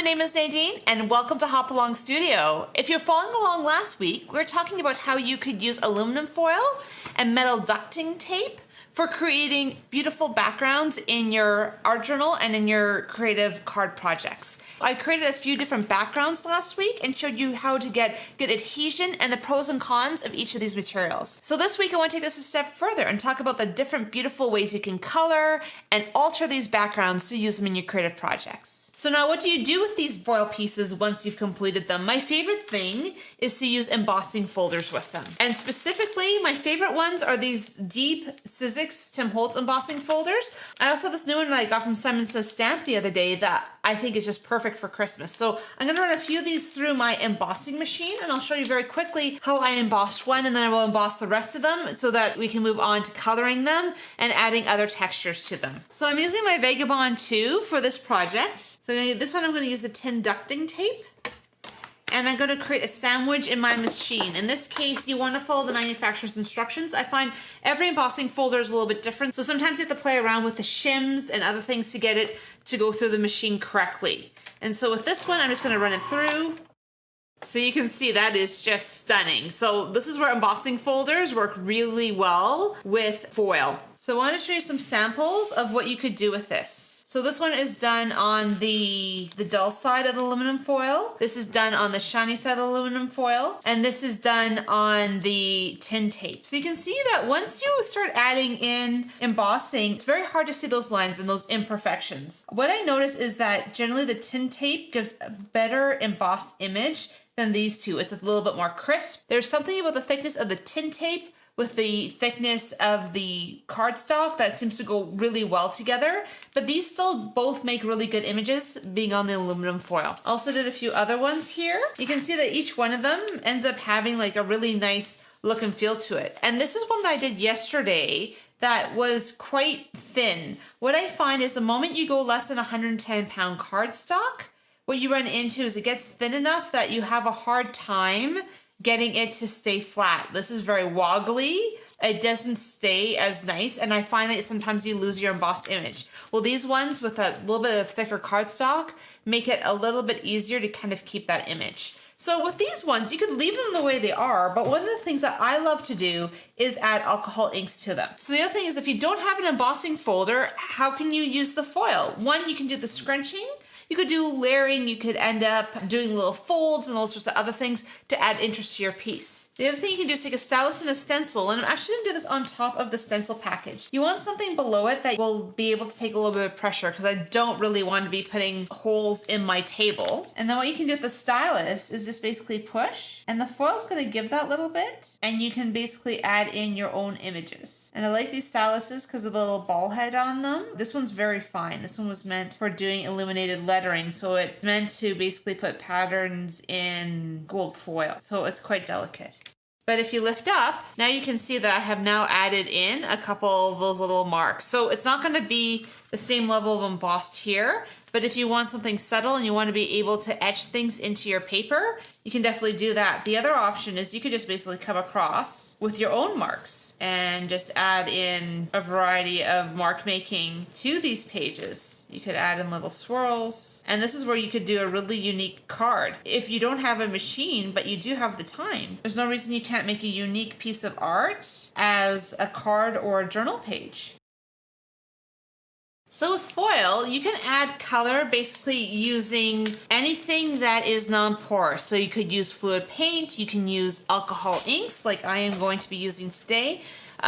my name is Nadine and welcome to Hop Along Studio. If you're following along last week, we were talking about how you could use aluminum foil and metal ducting tape for creating beautiful backgrounds in your art journal and in your creative card projects. I created a few different backgrounds last week and showed you how to get good adhesion and the pros and cons of each of these materials. So this week I want to take this a step further and talk about the different beautiful ways you can color and alter these backgrounds to use them in your creative projects. So now what do you do with these foil pieces once you've completed them? My favorite thing is to use embossing folders with them. And specifically, my favorite ones are these deep Sizzix Tim Holtz embossing folders. I also have this new one that I got from Simon Says Stamp the other day that I think is just perfect for Christmas. So I'm gonna run a few of these through my embossing machine and I'll show you very quickly how I embossed one and then I will emboss the rest of them so that we can move on to coloring them and adding other textures to them. So I'm using my Vagabond 2 for this project. So this one I'm gonna use the tin ducting tape. And I'm going to create a sandwich in my machine. In this case, you want to follow the manufacturer's instructions. I find every embossing folder is a little bit different. So sometimes you have to play around with the shims and other things to get it to go through the machine correctly. And so with this one, I'm just going to run it through. So you can see that is just stunning. So this is where embossing folders work really well with foil. So I want to show you some samples of what you could do with this. So this one is done on the dull side of the aluminum foil. This is done on the shiny side of the aluminum foil. And this is done on the tin tape. So you can see that once you start adding in embossing, it's very hard to see those lines and those imperfections. What I notice is that generally the tin tape gives a better embossed image than these two. It's a little bit more crisp. There's something about the thickness of the tin tape with the thickness of the cardstock that seems to go really well together, but these still both make really good images being on the aluminum foil. Also did a few other ones here. You can see that each one of them ends up having like a really nice look and feel to it. And this is one that I did yesterday that was quite thin. What I find is the moment you go less than 110-pound cardstock, what you run into is it gets thin enough that you have a hard time getting it to stay flat. This is very woggly. It doesn't stay as nice, and I find that sometimes you lose your embossed image. Well, these ones with a little bit of thicker cardstock make it a little bit easier to kind of keep that image. So with these ones, you could leave them the way they are, but one of the things that I love to do is add alcohol inks to them. So the other thing is if you don't have an embossing folder, how can you use the foil? One, you can do the scrunching. You could do layering, you could end up doing little folds and all sorts of other things to add interest to your piece. The other thing you can do is take a stylus and a stencil, and I'm actually gonna do this on top of the stencil package. You want something below it that will be able to take a little bit of pressure because I don't really want to be putting holes in my table. And then what you can do with the stylus is just basically push, and the foil's gonna give that little bit, and you can basically add in your own images. And I like these styluses because of the little ball head on them. This one's very fine. This one was meant for doing illuminated lettering, so it's meant to basically put patterns in gold foil. So it's quite delicate. But if you lift up, now you can see that I have now added in a couple of those little marks. So it's not going to be the same level of embossed here, but if you want something subtle and you want to be able to etch things into your paper, you can definitely do that. The other option is you could just basically come across with your own marks and just add in a variety of mark making to these pages. You could add in little swirls, and this is where you could do a really unique card. If you don't have a machine, but you do have the time, there's no reason you can't make a unique piece of art as a card or a journal page. So with foil, you can add color basically using anything that is non-porous. So you could use fluid paint, you can use alcohol inks like I am going to be using today.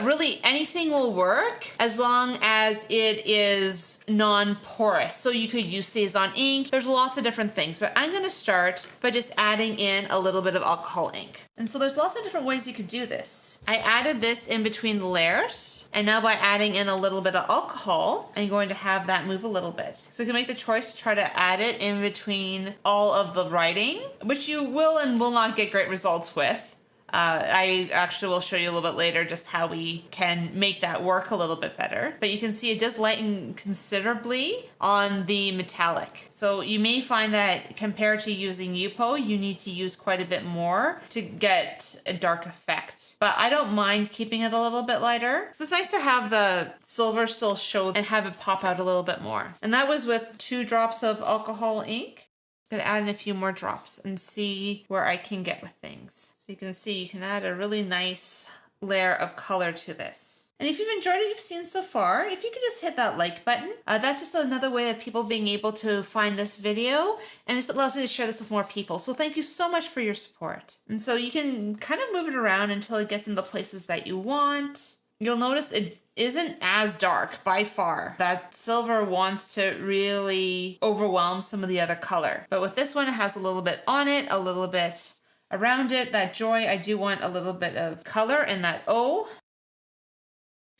Really anything will work as long as it is non-porous. So you could use StazOn ink. There's lots of different things, but I'm gonna start by just adding in a little bit of alcohol ink. And so there's lots of different ways you could do this. I added this in between the layers, and now by adding in a little bit of alcohol, I'm going to have that move a little bit. So you can make the choice to try to add it in between all of the writing, which you will and will not get great results with. I actually will show you a little bit later just how we can make that work a little bit better. But you can see it does lighten considerably on the metallic. So you may find that compared to using Yupo, you need to use quite a bit more to get a dark effect. But I don't mind keeping it a little bit lighter. So it's nice to have the silver still show and have it pop out a little bit more. And that was with 2 drops of alcohol ink. I'm gonna add in a few more drops and see where I can get with things. So you can see you can add a really nice layer of color to this. And if you've enjoyed what you've seen so far, if you could just hit that like button, that's just another way of people being able to find this video, and this allows me to share this with more people. So thank you so much for your support. And so you can kind of move it around until it gets in the places that you want. You'll notice it isn't as dark by far. That silver wants to really overwhelm some of the other color. But with this one, it has a little bit on it, a little bit around it. That joy, I do want a little bit of color in that O.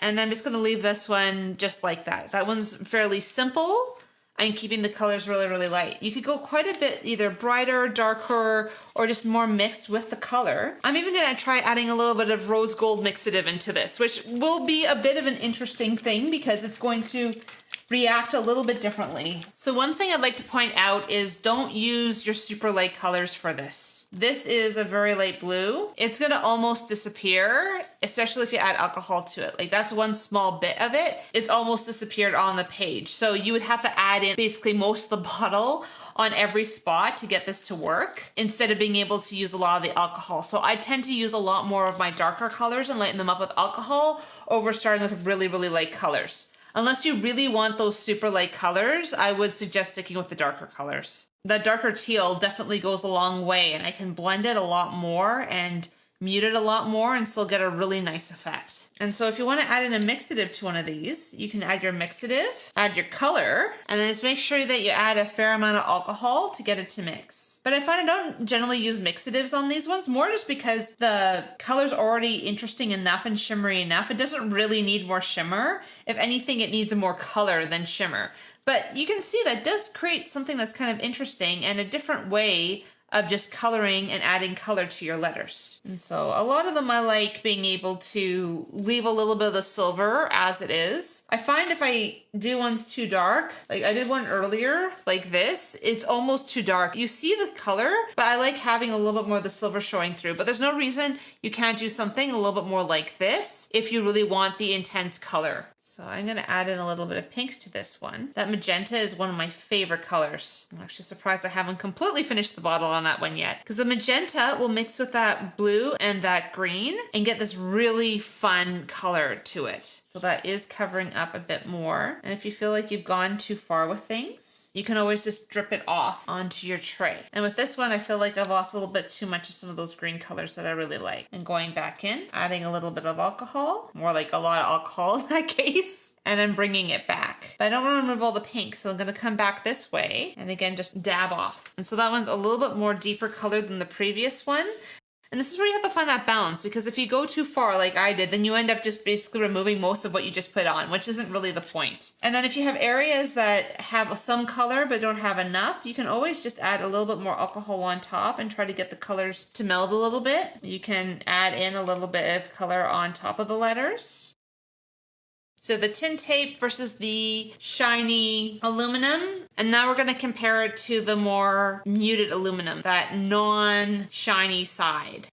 And I'm just going to leave this one just like that. That one's fairly simple. I'm keeping the colors really, really light. You could go quite a bit either brighter, darker, or just more mixed with the color. I'm even going to try adding a little bit of rose gold mixative into this, which will be a bit of an interesting thing because it's going to react a little bit differently. So one thing I'd like to point out is don't use your super light colors for this. This is a very light blue. It's gonna almost disappear, especially if you add alcohol to it. Like that's one small bit of it. It's almost disappeared on the page. So you would have to add in basically most of the bottle on every spot to get this to work instead of being able to use a lot of the alcohol. So I tend to use a lot more of my darker colors and lighten them up with alcohol over starting with really, really light colors. Unless you really want those super light colors, I would suggest sticking with the darker colors. The darker teal definitely goes a long way, and I can blend it a lot more and mute it a lot more and still get a really nice effect. And so if you want to add in a mixative to one of these, you can add your mixative, add your color, and then just make sure that you add a fair amount of alcohol to get it to mix. But I find I don't generally use mixatives on these ones, more just because the color's already interesting enough and shimmery enough. It doesn't really need more shimmer. If anything, it needs more color than shimmer. But you can see that does create something that's kind of interesting and a different way of just coloring and adding color to your letters. And so a lot of them I like being able to leave a little bit of the silver as it is. I find if I do ones too dark, like I did one earlier, like this, it's almost too dark. You see the color, but I like having a little bit more of the silver showing through. But there's no reason you can't do something a little bit more like this if you really want the intense color. So I'm gonna add in a little bit of pink to this one. That magenta is one of my favorite colors. I'm actually surprised I haven't completely finished the bottle on that one yet, because the magenta will mix with that blue and that green and get this really fun color to it. So that is covering up a bit more. And if you feel like you've gone too far with things, you can always just drip it off onto your tray. And with this one, I feel like I've lost a little bit too much of some of those green colors that I really like. And going back in, adding a little bit of alcohol, more like a lot of alcohol in that case, and then bringing it back. But I don't want to remove all the pink, so I'm gonna come back this way, and again, just dab off. And so that one's a little bit more deeper color than the previous one. And this is where you have to find that balance, because if you go too far like I did, then you end up just basically removing most of what you just put on, which isn't really the point. And then if you have areas that have some color but don't have enough, you can always just add a little bit more alcohol on top and try to get the colors to meld a little bit. You can add in a little bit of color on top of the letters. So the tin tape versus the shiny aluminum. And now we're gonna compare it to the more muted aluminum, that non-shiny side.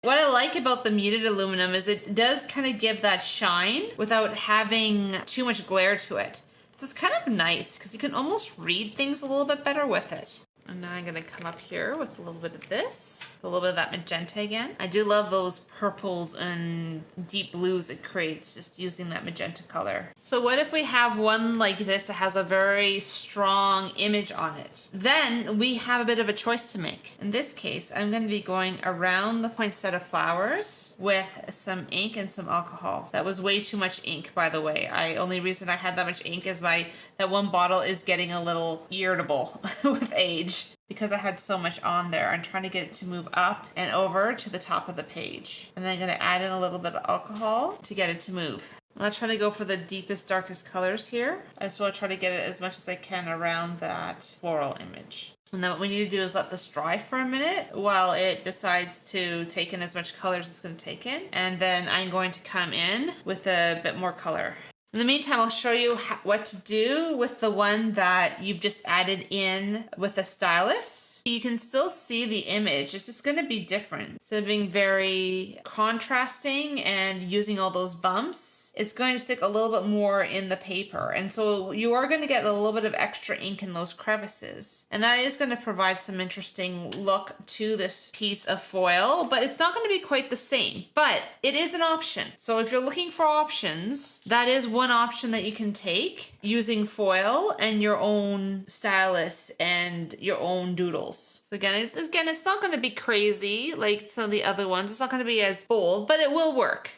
What I like about the muted aluminum is it does kind of give that shine without having too much glare to it. So it's kind of nice because you can almost read things a little bit better with it. And now I'm gonna come up here with a little bit of this, a little bit of that magenta again. I do love those purples and deep blues it creates just using that magenta color. So what if we have one like this that has a very strong image on it? Then we have a bit of a choice to make. In this case, I'm gonna be going around the poinsettia flowers with some ink and some alcohol. That was way too much ink, by the way. Only reason I had that much ink is that one bottle is getting a little irritable with age. Because I had so much on there, I'm trying to get it to move up and over to the top of the page. And then I'm gonna add in a little bit of alcohol to get it to move. I'm not trying to go for the deepest, darkest colors here. I just wanna try to get it as much as I can around that floral image. And then what we need to do is let this dry for a minute while it decides to take in as much color as it's gonna take in. And then I'm going to come in with a bit more color. In the meantime, I'll show you what to do with the one that you've just added in with a stylus. You can still see the image, it's just gonna be different. Instead of being very contrasting and using all those bumps, it's going to stick a little bit more in the paper. And so you are going to get a little bit of extra ink in those crevices. And that is going to provide some interesting look to this piece of foil, but it's not going to be quite the same, but it is an option. So if you're looking for options, that is one option that you can take using foil and your own stylus and your own doodles. So again, it's not going to be crazy like some of the other ones. It's not going to be as bold, but it will work.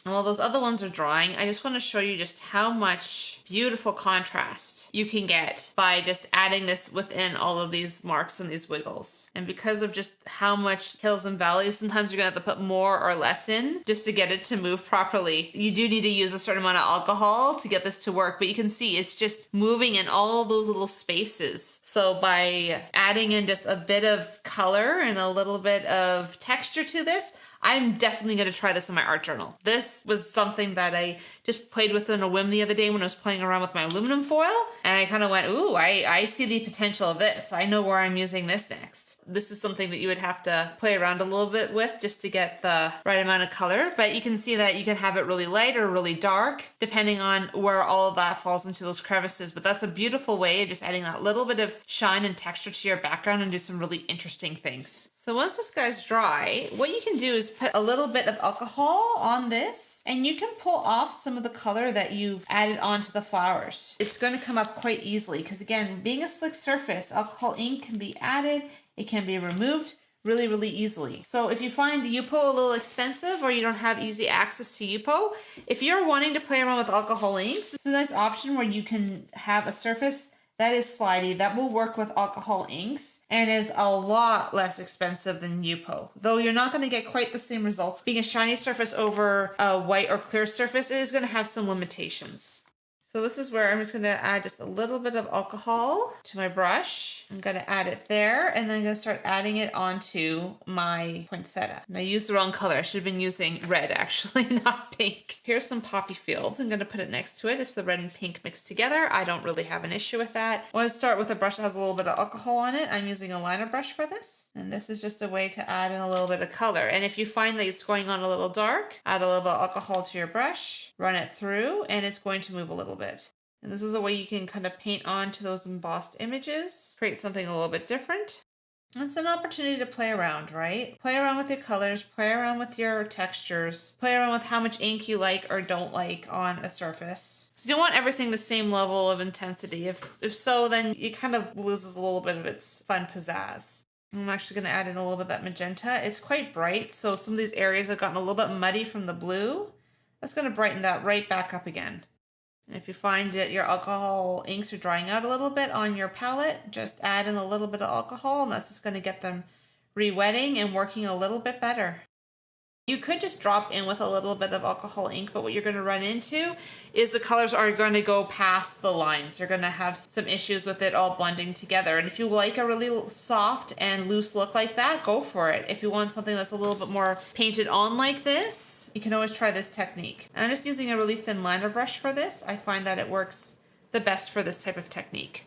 And while those other ones are drying, I just want to show you just how much beautiful contrast you can get by just adding this within all of these marks and these wiggles. And because of just how much hills and valleys, sometimes you're going to have to put more or less in just to get it to move properly. You do need to use a certain amount of alcohol to get this to work, but you can see it's just moving in all those little spaces. So by adding in just a bit of color and a little bit of texture to this, I'm definitely going to try this in my art journal. This was something that I just played with on a whim the other day when I was playing around with my aluminum foil. And I kind of went, ooh, I see the potential of this. I know where I'm using this next. This is something that you would have to play around a little bit with just to get the right amount of color. But you can see that you can have it really light or really dark, depending on where all of that falls into those crevices. But that's a beautiful way of just adding that little bit of shine and texture to your background and do some really interesting things. So once this guy's dry, what you can do is put a little bit of alcohol on this, and you can pull off some of the color that you've added onto the flowers. It's going to come up quite easily because, again, being a slick surface, alcohol ink can be added, it can be removed really, really easily. So if you find Yupo a little expensive or you don't have easy access to Yupo, if you're wanting to play around with alcohol inks, it's a nice option where you can have a surface that is slidey, that will work with alcohol inks, and is a lot less expensive than Yupo. Though you're not going to get quite the same results. Being a shiny surface over a white or clear surface is going to have some limitations. So this is where I'm just going to add just a little bit of alcohol to my brush. I'm going to add it there, and then I'm going to start adding it onto my poinsettia. And I used the wrong color. I should have been using red, actually, not pink. Here's some poppy fields. I'm going to put it next to it. If the red and pink mix together, I don't really have an issue with that. I want to start with a brush that has a little bit of alcohol on it. I'm using a liner brush for this. And this is just a way to add in a little bit of color. And if you find that it's going on a little dark, add a little bit of alcohol to your brush, run it through, and it's going to move a little bit. And this is a way you can kind of paint onto those embossed images, create something a little bit different. It's an opportunity to play around, right? Play around with your colors, play around with your textures, play around with how much ink you like or don't like on a surface. So you don't want everything the same level of intensity. If so, then it kind of loses a little bit of its fun pizzazz. I'm actually going to add in a little bit of that magenta. It's quite bright, so some of these areas have gotten a little bit muddy from the blue. That's going to brighten that right back up again. And if you find that your alcohol inks are drying out a little bit on your palette, just add in a little bit of alcohol, and that's just going to get them re-wetting and working a little bit better. You could just drop in with a little bit of alcohol ink, but what you're going to run into is the colors are going to go past the lines. You're going to have some issues with it all blending together. And if you like a really soft and loose look like that, go for it. If you want something that's a little bit more painted on like this, you can always try this technique. And I'm just using a really thin liner brush for this. I find that it works the best for this type of technique.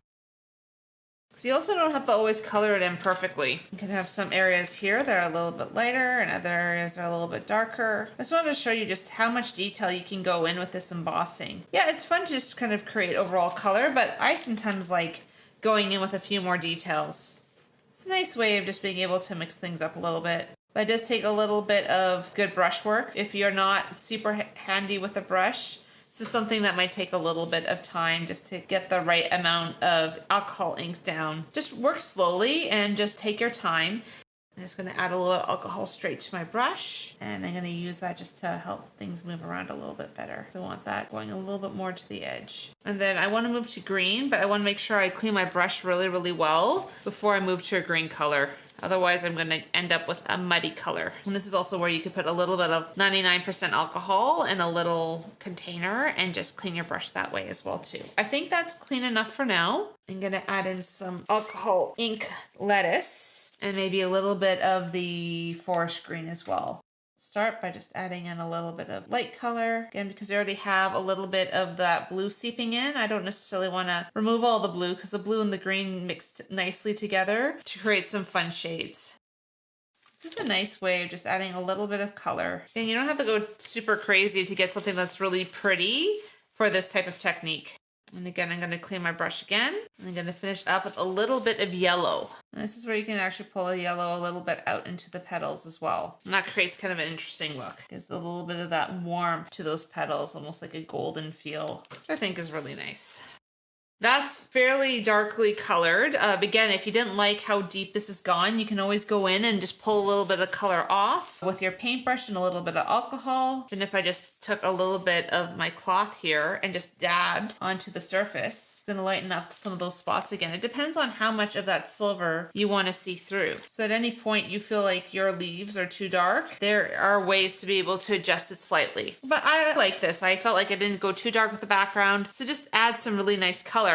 So you also don't have to always color it in perfectly. You can have some areas here that are a little bit lighter and other areas that are a little bit darker. I just wanted to show you just how much detail you can go in with this embossing. Yeah, it's fun to just kind of create overall color, but I sometimes like going in with a few more details. It's a nice way of just being able to mix things up a little bit. But it does take a little bit of good brush work. If you're not super handy with a brush, this is something that might take a little bit of time just to get the right amount of alcohol ink down. Just work slowly and just take your time. I'm just going to add a little alcohol straight to my brush, and I'm going to use that just to help things move around a little bit better. So I want that going a little bit more to the edge. And then I want to move to green, but I want to make sure I clean my brush really, really well before I move to a green color. Otherwise, I'm going to end up with a muddy color. And this is also where you could put a little bit of 99% alcohol in a little container and just clean your brush that way as well too. I think that's clean enough for now. I'm going to add in some alcohol ink lettuce and maybe a little bit of the forest green as well. Start by just adding in a little bit of light color. Again, because we already have a little bit of that blue seeping in, I don't necessarily want to remove all the blue because the blue and the green mixed nicely together to create some fun shades. This is a nice way of just adding a little bit of color. And you don't have to go super crazy to get something that's really pretty for this type of technique. And again, I'm going to clean my brush again. And I'm going to finish up with a little bit of yellow. And this is where you can actually pull the yellow a little bit out into the petals as well. And that creates kind of an interesting look. Gives a little bit of that warmth to those petals, almost like a golden feel, which I think is really nice. That's fairly darkly colored. Again, if you didn't like how deep this has gone, you can always go in and just pull a little bit of color off with your paintbrush and a little bit of alcohol. And if I just took a little bit of my cloth here and just dabbed onto the surface, it's gonna lighten up some of those spots again. It depends on how much of that silver you want to see through. So at any point you feel like your leaves are too dark, there are ways to be able to adjust it slightly. But I like this. I felt like I didn't go too dark with the background, so just add some really nice color.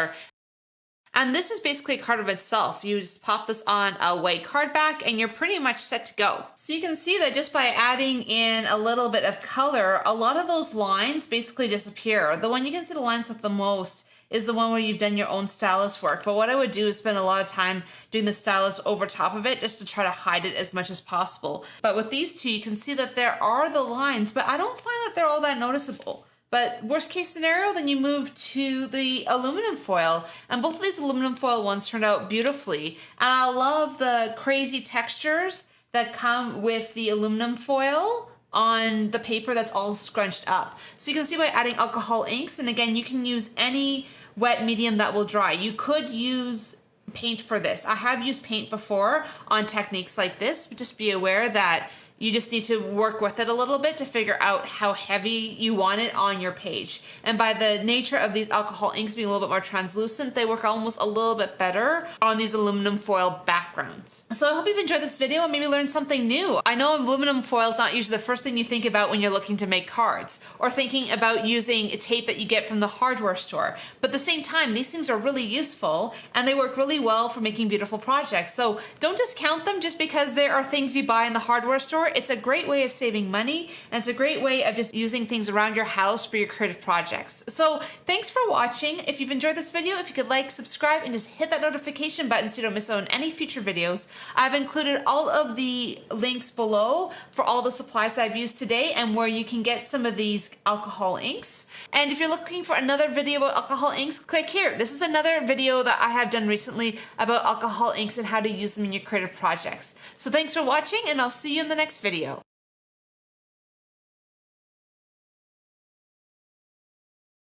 And this is basically a card of itself. You just pop this on a white card back and you're pretty much set to go. So you can see that just by adding in a little bit of color, a lot of those lines basically disappear. The one you can see the lines with the most is the one where you've done your own stylus work. But what I would do is spend a lot of time doing the stylus over top of it just to try to hide it as much as possible. But with these two, you can see that there are the lines, but I don't find that they're all that noticeable. But worst case scenario, then you move to the aluminum foil. And both of these aluminum foil ones turned out beautifully. And I love the crazy textures that come with the aluminum foil on the paper that's all scrunched up. So you can see by adding alcohol inks, and again, you can use any wet medium that will dry. You could use paint for this. I have used paint before on techniques like this, but just be aware that you just need to work with it a little bit to figure out how heavy you want it on your page. And by the nature of these alcohol inks being a little bit more translucent, they work almost a little bit better on these aluminum foil backgrounds. So I hope you've enjoyed this video and maybe learned something new. I know aluminum foil is not usually the first thing you think about when you're looking to make cards or thinking about using tape that you get from the hardware store. But at the same time, these things are really useful and they work really well for making beautiful projects. So don't discount them just because there are things you buy in the hardware store. It's a great way of saving money, and it's a great way of just using things around your house for your creative projects. So thanks for watching. If you've enjoyed this video, if you could like, subscribe, and just hit that notification button so you don't miss out on any future videos. I've included all of the links below for all the supplies that I've used today and where you can get some of these alcohol inks. And if you're looking for another video about alcohol inks, click here. This is another video that I have done recently about alcohol inks and how to use them in your creative projects. So thanks for watching, and I'll see you in the next video.